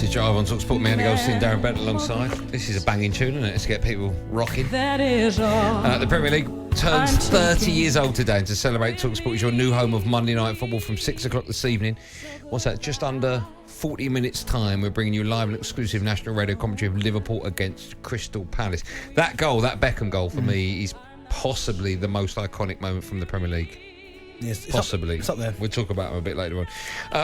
Drive on talkSPORT. Me and Goldstein, Darren Bent alongside. This is a banging tune, isn't it? Let's get people rocking. The Premier League turns 30 years old today, and to celebrate, talkSPORT is your new home of Monday Night Football from 6 o'clock this evening. What's that? Just under 40 minutes' time, we're bringing you live and exclusive national radio commentary of Liverpool against Crystal Palace. That goal, that Beckham goal, for me, is possibly the most iconic moment from the Premier League. Yes, possibly. It's up there. We'll talk about him a bit later on.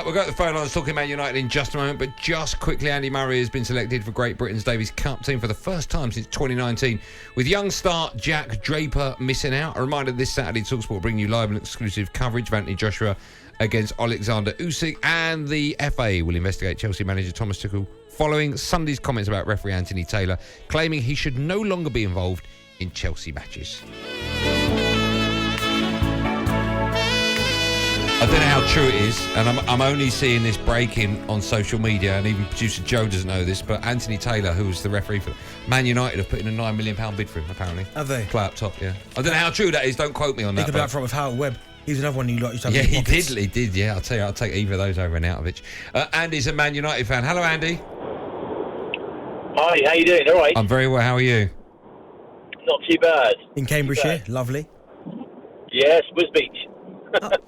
We'll go to the phone lines talking Man United in just a moment, but just quickly, Andy Murray has been selected for Great Britain's Davis Cup team for the first time since 2019, with young star Jack Draper missing out. A reminder, this Saturday, talkSPORT will bring you live and exclusive coverage of Anthony Joshua against Alexander Usyk, and the FA will investigate Chelsea manager Thomas Tuchel following Sunday's comments about referee Anthony Taylor, claiming he should no longer be involved in Chelsea matches. I don't know how true it is, and I'm only seeing this breaking on social media, and even producer Joe doesn't know this, but Anthony Taylor, who was the referee for Man United, have put in a £9 million bid for him, apparently. Have they? Play up top, yeah. I don't know how true that is, don't quote me on that. He could be up front with Howard Webb. He was another one you used to have yeah, in your pockets. he did, yeah. I'll tell you, I'll take either of those over Arnautovic. Andy's a Man United fan. Hello, Andy. Hi, how you doing? All right? I'm very well, how are you? Not too bad. In Cambridgeshire, lovely. Yes, Wisbeach.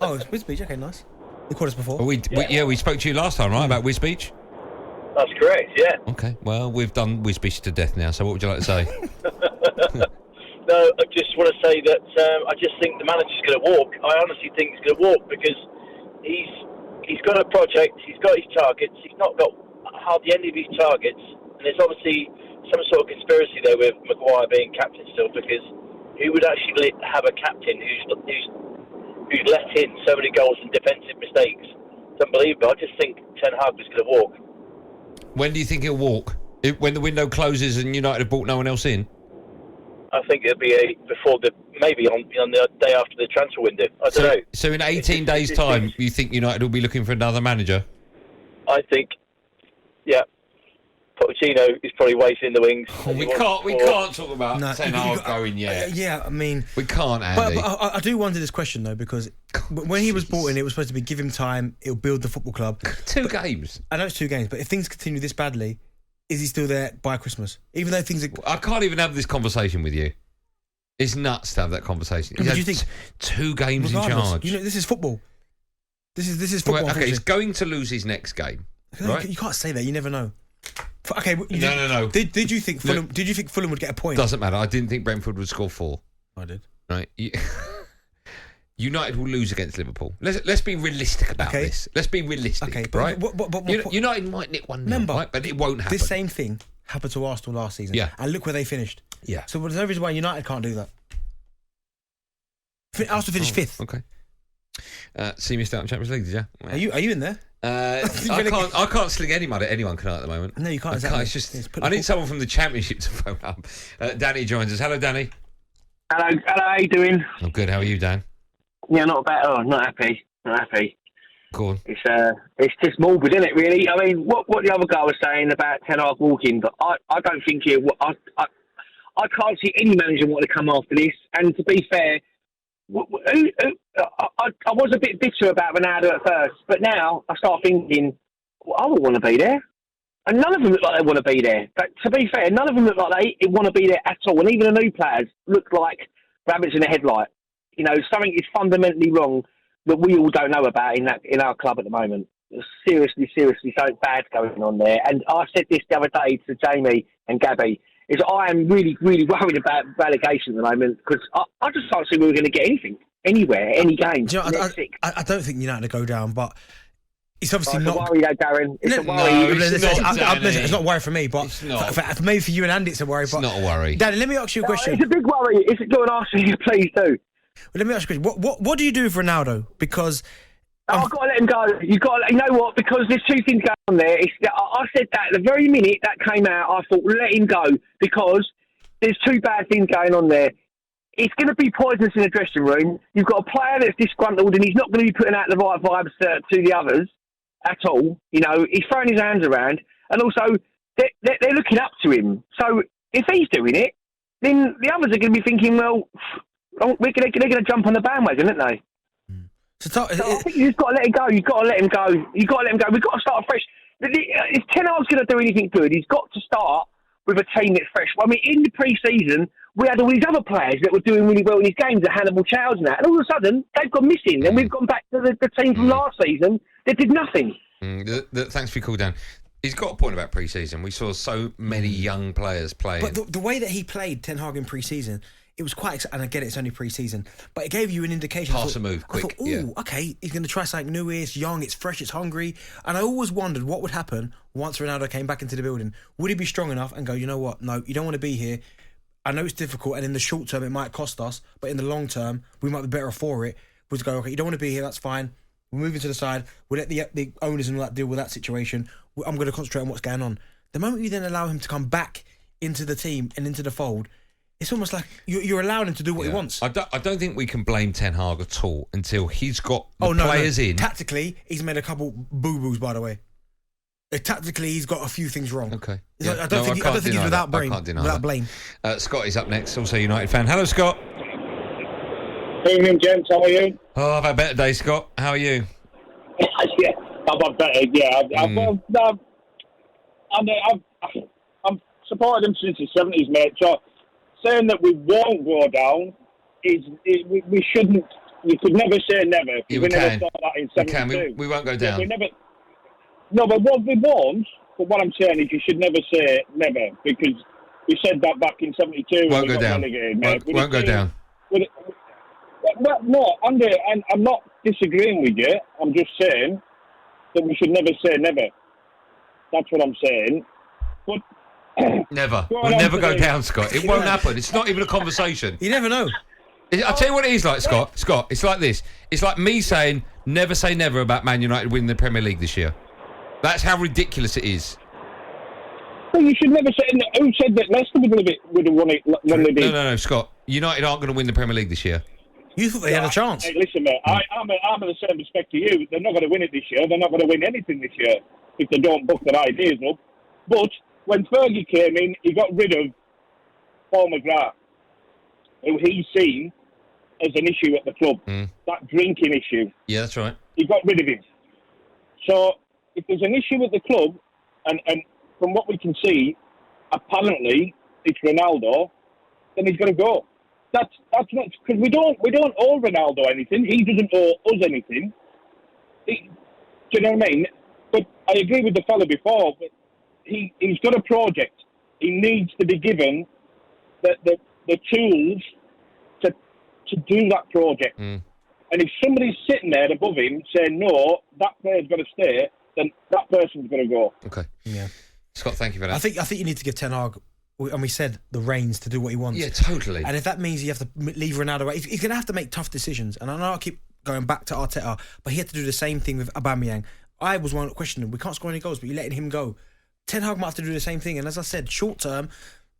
Oh, it's Wisbeach, okay, nice. You called us before. We spoke to you last time, right, about Wisbeach? That's correct, yeah. Okay, well, we've done Wisbeach to death now, so what would you like to say? No, I just want to say that I just think the manager's going to walk. I honestly think he's going to walk because he's got a project, he's got his targets, he's not got hardly any of his targets, and there's obviously some sort of conspiracy there with Maguire being captain still, because who would actually have a captain who's let in so many goals and defensive mistakes? It's unbelievable. I just think Ten Hag was going to walk. When do you think he'll walk? When the window closes and United have brought no one else in? I think it'll be maybe on the day after the transfer window. I don't know. So in 18 days' time, you think United will be looking for another manager? I think, yeah. Pochettino is probably waiting in the wings. We can't talk about Ten Hag going yet. Yeah, I mean... We can't, Andy. But I do wonder this question, though, because when he was brought in, it was supposed to be give him time, it'll build the football club. 2 games. I know it's 2 games, but if things continue this badly, is he still there by Christmas? Even though things are... I can't even have this conversation with you. It's nuts to have that conversation. He's had 2 games in charge. You know, this is football. This is football. Well, okay, he's going to lose his next game. Right? You can't say that. You never know. Okay. No. Did you think Fulham? Did you think Fulham would get a point? Doesn't matter. I didn't think Brentford would score 4. I did. Right. United will lose against Liverpool. Let's be realistic about this. Let's be realistic. Okay, but, right? But United might nick 1-0, right? But it won't happen. This same thing happened to Arsenal last season. Yeah. And look where they finished. Yeah. So there's no reason why United can't do that. Arsenal finished 5th. Okay. So you missed out on Champions League, did you? Are you in there? I can't sling any mud at anyone, can I, at the moment? No, you can't. Exactly. It's just, I need someone from the Championship to phone up. Danny joins us. Hello, Danny. Hello, how you doing? I'm good. How are you, Dan? Yeah, not bad. Oh, not happy. Go on. It's just morbid, isn't it, really? I mean, what the other guy was saying about Ten Hag walking, but I don't think I can't see any manager want to come after this. And to be fair, I was a bit bitter about Ronaldo at first, but now I start thinking, I would want to be there. And none of them look like they want to be there. But to be fair, none of them look like they want to be there at all. And even the new players look like rabbits in a headlight. You know, something is fundamentally wrong that we all don't know about in our club at the moment. There's seriously something bad going on there. And I said this the other day to Jamie and Gabby, is I am really, really worried about relegation at the moment, because I just can't see where we're going to get anything, anywhere, any game. Do you know, I don't think United will go down, but it's obviously not... It's a worry though, Darren. It's a worry. It's not a worry for me, but for maybe for you and Andy it's a worry. It's not a worry. Danny, let me ask you a question. It's a big worry. Go and ask you, please do. Well, let me ask you a question. What do you do with Ronaldo? Because... I've got to let him go. You know what? Because there's 2 things going on there. I said that the very minute that came out, I thought, let him go, because there's 2 bad things going on there. It's going to be poisonous in the dressing room. You've got a player that's disgruntled, and he's not going to be putting out the right vibes to the others at all. You know, he's throwing his hands around, and also they're looking up to him. So if he's doing it, then the others are going to be thinking, well, they're going to jump on the bandwagon, aren't they? So I think you've got to let him go. You've got to let him go. We've got to start afresh. If Ten Hag's going to do anything good, he's got to start with a team that's fresh. I mean, in the pre-season, we had all these other players that were doing really well in his games, the Hannibal Childs and that, and all of a sudden, they've gone missing, and we've gone back to the team from last season that did nothing. Thanks for your call, Dan. He's got a point about pre-season. We saw so many young players playing. But the way that he played Ten Hag in pre-season, it was quite exciting. And again, it's only pre-season, but it gave you an indication. Pass a move, quick. I thought, okay, he's going to try something new here. It's young, it's fresh, it's hungry. And I always wondered what would happen once Ronaldo came back into the building. Would he be strong enough and go, you know what? No, you don't want to be here. I know it's difficult, and in the short term, it might cost us, but in the long term, we might be better for it. We'll just go, okay, you don't want to be here, that's fine. We're moving to the side. We'll let the owners and all that deal with that situation. I'm going to concentrate on what's going on. The moment you then allow him to come back into the team and into the fold, it's almost like you're allowing him to do what he wants. I don't think we can blame Ten Hag at all until he's got the players in. Tactically, he's made a couple boo-boos, by the way. Tactically, he's got a few things wrong. Okay. I don't think he's without blame. Scott is up next, also a United fan. Hello, Scott. Evening, gents. How are you? Oh, I've had a better day, Scott. How are you? Yeah, I've had better. Yeah, I'm supported him since the 70s, mate. So saying that we won't go down we shouldn't. You could never say never. Yeah, we never thought that in 72. We won't go down. No, but what we won't. But what I'm saying is, you should never say never, because we said that back in 72. Won't go down. Won't go down. Well, no, Andy, I'm not disagreeing with you. I'm just saying that we should never say never. That's what I'm saying. But never. We'll never go down, Scott. It won't happen. It's not even a conversation. You never know. I'll tell you what it is like, Scott. Scott, it's like this. It's like me saying never say never about Man United winning the Premier League this year. That's how ridiculous it is. Well, you should never say. Who said that Leicester would have won it when they did? No, Scott. United aren't going to win the Premier League this year. You thought they had a chance. Hey, listen, mate. I'm in the same respect to you. They're not going to win it this year. They're not going to win anything this year if they don't book their ideas up. But when Fergie came in, he got rid of Paul McGrath, who he's seen as an issue at the club. That drinking issue. Yeah, that's right. He got rid of him. So if there's an issue at the club, and from what we can see, apparently it's Ronaldo, then he's going to go. That's not, because we don't owe Ronaldo anything. He doesn't owe us anything. Do you know what I mean? But I agree with the fellow before. But he's got a project. He needs to be given the tools to do that project. And if somebody's sitting there above him saying no, that player's got to stay, then that person's going to go. Okay. Yeah. Scott, thank you for that. I think you need to give Ten Hag, and we said, the reins to do what he wants. Yeah, totally. And if that means you have to leave Ronaldo away, he's going to have to make tough decisions. And I know I keep going back to Arteta, but he had to do the same thing with Aubameyang. I was one questioning, we can't score any goals, but you're letting him go. Ten Hag might have to do the same thing. And as I said, short term,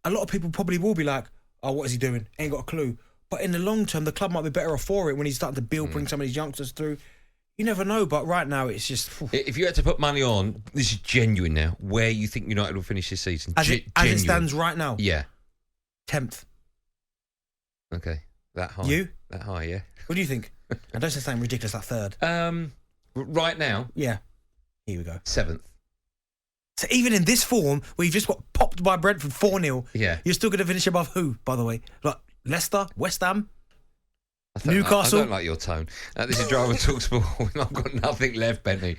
a lot of people probably will be like, oh, what is he doing? Ain't got a clue. But in the long term, the club might be better off for it when he's starting to build, bring some of these youngsters through. You never know, but right now it's just... If you had to put money on, this is genuine now, where you think United will finish this season? As it stands right now? Yeah. 10th. Okay. That high? You? That high, yeah. What do you think? I don't say something ridiculous like third. Right now? Yeah. Here we go. 7th. So even in this form, where you've just got popped by Brentford 4-0, you're still going to finish above who, by the way? Like Leicester, West Ham, Newcastle? I don't like your tone. This is Driver talkSPORT. I've got nothing left, Bentley.